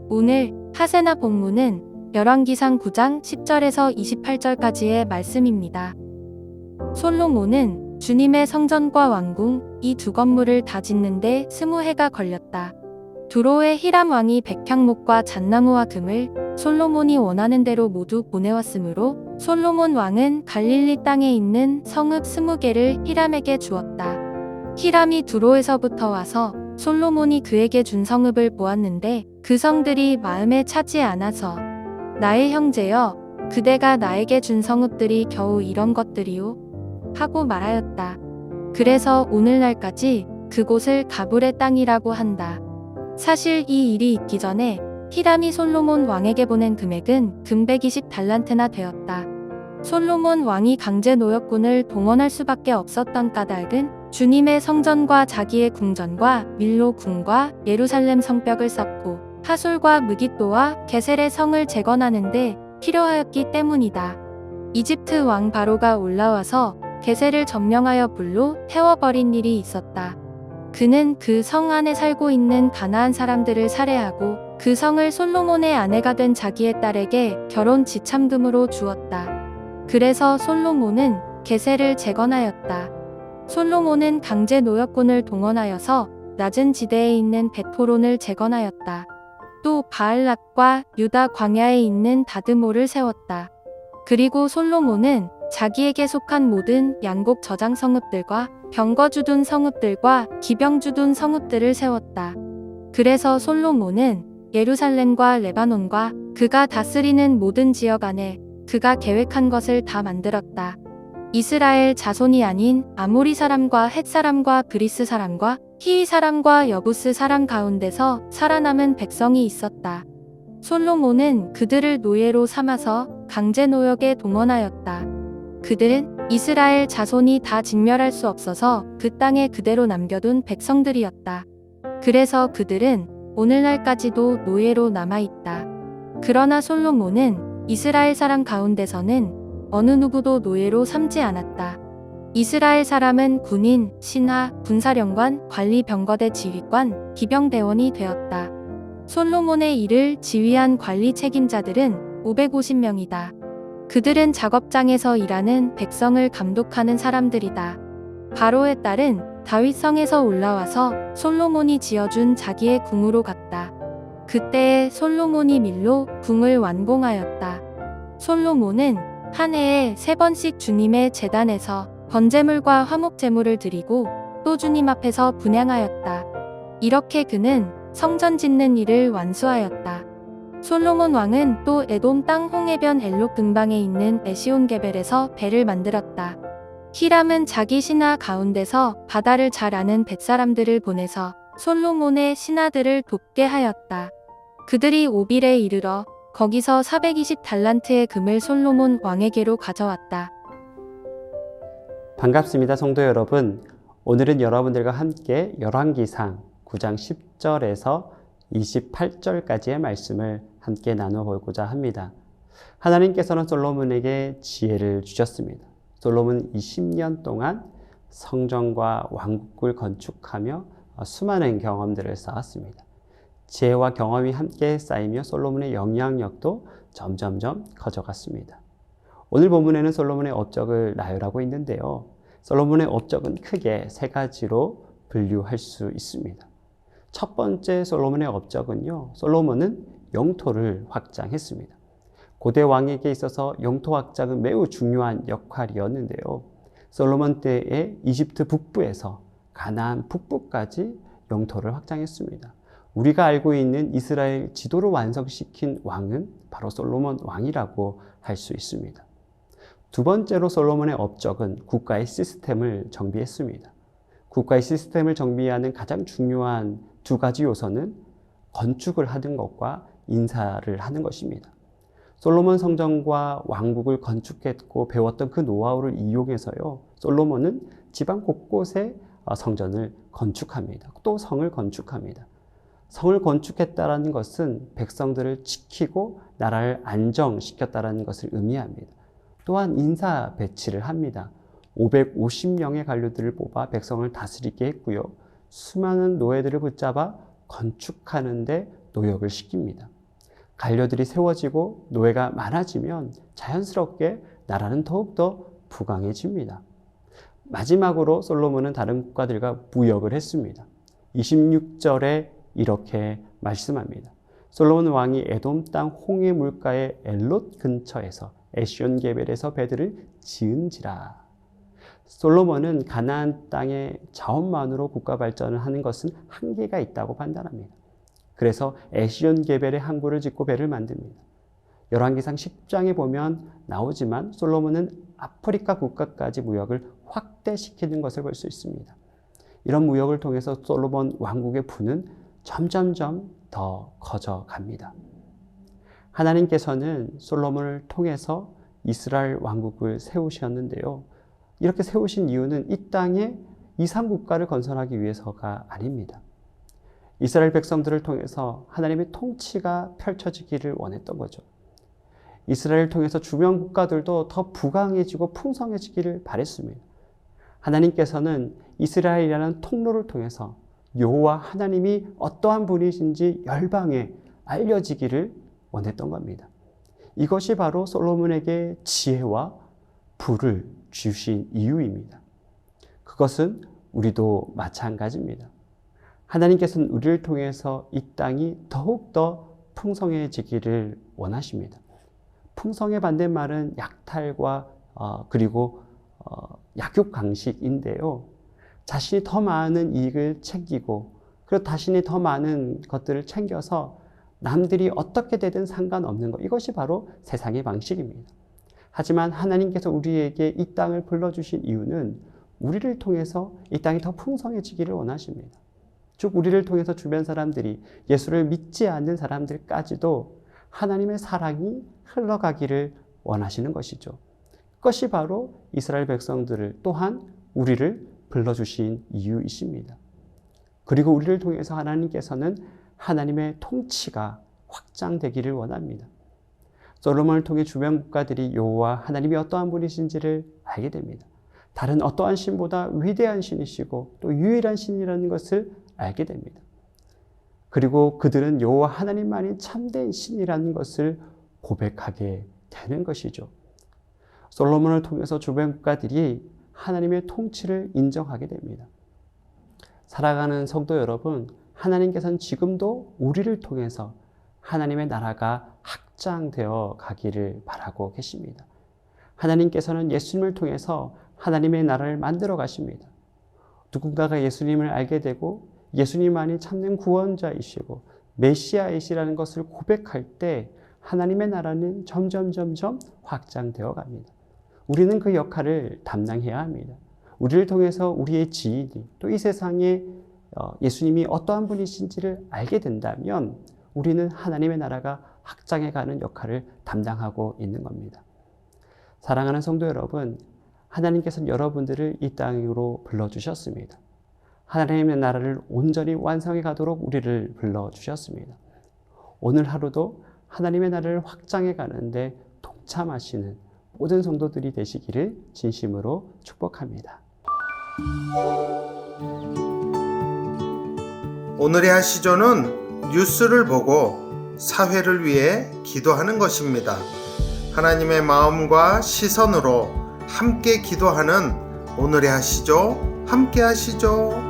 오늘 하세나 본문은 열왕기상 9장 10절에서 28절까지의 말씀입니다. 솔로몬은 주님의 성전과 왕궁 이 두 건물을 다 짓는데 20해가 걸렸다. 두로의 히람 왕이 백향목과 잣나무와 금을 솔로몬이 원하는 대로 모두 보내왔으므로 솔로몬 왕은 갈릴리 땅에 있는 성읍 20개를 히람에게 주었다. 히람이 두로에서부터 와서 솔로몬이 그에게 준 성읍을 보았는데 그 성들이 마음에 차지 않아서 나의 형제여 그대가 나에게 준 성읍들이 겨우 이런 것들이오 하고 말하였다. 그래서 오늘날까지 그곳을 가불의 땅이라고 한다. 사실 이 일이 있기 전에 히람이 솔로몬 왕에게 보낸 금액은 금 120달란트나 되었다. 솔로몬 왕이 강제 노역군을 동원할 수밖에 없었던 까닭은 주님의 성전과 자기의 궁전과 밀로 궁과 예루살렘 성벽을 쌓고 하솔과 무깃도와 게셀의 성을 재건하는데 필요하였기 때문이다. 이집트 왕 바로가 올라와서 게셀을 점령하여 불로 태워버린 일이 있었다. 그는 그 성 안에 살고 있는 가나안 사람들을 살해하고 그 성을 솔로몬의 아내가 된 자기의 딸에게 결혼 지참금으로 주었다. 그래서 솔로몬은 게셀을 재건하였다. 솔로몬은 강제 노역군을 동원하여서 낮은 지대에 있는 베토론을 재건하였다. 또 바알랏과 유다 광야에 있는 다드모를 세웠다. 그리고 솔로몬은 자기에게 속한 모든 양곡 저장 성읍들과 병거 주둔 성읍들과 기병 주둔 성읍들을 세웠다. 그래서 솔로몬은 예루살렘과 레바논과 그가 다스리는 모든 지역 안에 그가 계획한 것을 다 만들었다. 이스라엘 자손이 아닌 아모리 사람과 헷 사람과 그리스 사람과 히위 사람과 여부스 사람 가운데서 살아남은 백성이 있었다. 솔로몬은 그들을 노예로 삼아서 강제 노역에 동원하였다. 그들은 이스라엘 자손이 다 진멸할 수 없어서 그 땅에 그대로 남겨둔 백성들이었다. 그래서 그들은 오늘날까지도 노예로 남아있다. 그러나 솔로몬은 이스라엘 사람 가운데서는 어느 누구도 노예로 삼지 않았다. 이스라엘 사람은 군인, 신하, 군사령관, 관리 병거대 지휘관, 기병대원이 되었다. 솔로몬의 일을 지휘한 관리 책임자들은 550명이다. 그들은 작업장에서 일하는 백성을 감독하는 사람들이다. 바로의 딸은 다윗성에서 올라와서 솔로몬이 지어준 자기의 궁으로 갔다. 그때에 솔로몬이 밀로 궁을 완공하였다. 솔로몬은 한 해에 3번씩 주님의 제단에서 번제물과 화목제물을 드리고 또 주님 앞에서 분향하였다. 이렇게 그는 성전 짓는 일을 완수하였다. 솔로몬 왕은 또 에돔 땅 홍해변 엘록 근방에 있는 에시온게벨에서 배를 만들었다. 히람은 자기 신하 가운데서 바다를 잘 아는 벳사람들을 보내서 솔로몬의 신하들을 돕게 하였다. 그들이 오빌에 이르러 거기서 420달란트의 금을 솔로몬 왕에게로 가져왔다. 반갑습니다, 성도 여러분. 오늘은 여러분들과 함께 열왕기상 9장 10절에서 28절까지의 말씀을 함께 나눠보고자 합니다. 하나님께서는 솔로몬에게 지혜를 주셨습니다. 솔로몬은 20년 동안 성전과 왕국을 건축하며 수많은 경험들을 쌓았습니다. 지혜와 경험이 함께 쌓이며 솔로몬의 영향력도 점점점 커져갔습니다. 오늘 본문에는 솔로몬의 업적을 나열하고 있는데요. 솔로몬의 업적은 크게 3가지로 분류할 수 있습니다. 첫 번째 솔로몬의 업적은요, 솔로몬은 영토를 확장했습니다. 고대 왕에게 있어서 영토 확장은 매우 중요한 역할이었는데요. 솔로몬 때에 이집트 북부에서 가나안 북부까지 영토를 확장했습니다. 우리가 알고 있는 이스라엘 지도를 완성시킨 왕은 바로 솔로몬 왕이라고 할 수 있습니다. 두 번째로 솔로몬의 업적은 국가의 시스템을 정비했습니다. 국가의 시스템을 정비하는 가장 중요한 2가지 요소는 건축을 하는 것과 인사를 하는 것입니다. 솔로몬 성전과 왕국을 건축했고 배웠던 그 노하우를 이용해서요, 솔로몬은 지방 곳곳에 성전을 건축합니다. 또 성을 건축합니다. 성을 건축했다는 것은 백성들을 지키고 나라를 안정시켰다는 것을 의미합니다. 또한 인사 배치를 합니다. 550명의 관료들을 뽑아 백성을 다스리게 했고요. 수많은 노예들을 붙잡아 건축하는 데 노역을 시킵니다. 관료들이 세워지고 노예가 많아지면 자연스럽게 나라는 더욱더 부강해집니다. 마지막으로 솔로몬은 다른 국가들과 무역을 했습니다. 26절에 이렇게 말씀합니다. 솔로몬 왕이 에돔 땅 홍해 물가의 엘롯 근처에서 에시온게벨에서 배들을 지은지라. 솔로몬은 가나안 땅의 자원만으로 국가 발전을 하는 것은 한계가 있다고 판단합니다. 그래서 에시온게벨에 항구를 짓고 배를 만듭니다. 열왕기상 10장에 보면 나오지만 솔로몬은 아프리카 국가까지 무역을 확대시키는 것을 볼 수 있습니다. 이런 무역을 통해서 솔로몬 왕국의 부는 점점점 더 커져갑니다. 하나님께서는 솔로몬을 통해서 이스라엘 왕국을 세우셨는데요. 이렇게 세우신 이유는 이 땅에 이상국가를 건설하기 위해서가 아닙니다. 이스라엘 백성들을 통해서 하나님의 통치가 펼쳐지기를 원했던 거죠. 이스라엘을 통해서 주변 국가들도 더 부강해지고 풍성해지기를 바랬습니다. 하나님께서는 이스라엘이라는 통로를 통해서 여호와 하나님이 어떠한 분이신지 열방에 알려지기를 원했던 겁니다. 이것이 바로 솔로몬에게 지혜와 부를 주신 이유입니다. 그것은 우리도 마찬가지입니다. 하나님께서는 우리를 통해서 이 땅이 더욱더 풍성해지기를 원하십니다. 풍성의 반대말은 약탈과 그리고 약육강식인데요. 자신이 더 많은 이익을 챙기고 그리고 자신이 더 많은 것들을 챙겨서 남들이 어떻게 되든 상관없는 것, 이것이 바로 세상의 방식입니다. 하지만 하나님께서 우리에게 이 땅을 불러주신 이유는 우리를 통해서 이 땅이 더 풍성해지기를 원하십니다. 즉 우리를 통해서 주변 사람들이, 예수를 믿지 않는 사람들까지도 하나님의 사랑이 흘러가기를 원하시는 것이죠. 그것이 바로 이스라엘 백성들을, 또한 우리를 불러주신 이유이십니다. 그리고 우리를 통해서 하나님께서는 하나님의 통치가 확장되기를 원합니다. 솔로몬을 통해 주변 국가들이 여호와 하나님이 어떠한 분이신지를 알게 됩니다. 다른 어떠한 신보다 위대한 신이시고 또 유일한 신이라는 것을 알게 됩니다. 그리고 그들은 여호와 하나님만이 참된 신이라는 것을 고백하게 되는 것이죠. 솔로몬을 통해서 주변 국가들이 하나님의 통치를 인정하게 됩니다. 살아가는 성도 여러분, 하나님께서는 지금도 우리를 통해서 하나님의 나라가 확장되어 가기를 바라고 계십니다. 하나님께서는 예수님을 통해서 하나님의 나라를 만들어 가십니다. 누군가가 예수님을 알게 되고 예수님만이 참된 구원자이시고 메시아이시라는 것을 고백할 때 하나님의 나라는 점점 확장되어 갑니다. 우리는 그 역할을 담당해야 합니다. 우리를 통해서 우리의 지인이 또 이 세상에 예수님이 어떠한 분이신지를 알게 된다면 우리는 하나님의 나라가 확장해가는 역할을 담당하고 있는 겁니다. 사랑하는 성도 여러분, 하나님께서는 여러분들을 이 땅으로 불러주셨습니다. 하나님의 나라를 온전히 완성해 가도록 우리를 불러주셨습니다. 오늘 하루도 하나님의 나라를 확장해 가는데 동참하시는 모든 성도들이 되시기를 진심으로 축복합니다. 오늘의 하시조는 뉴스를 보고 사회를 위해 기도하는 것입니다. 하나님의 마음과 시선으로 함께 기도하는 오늘의 하시조, 함께 하시죠.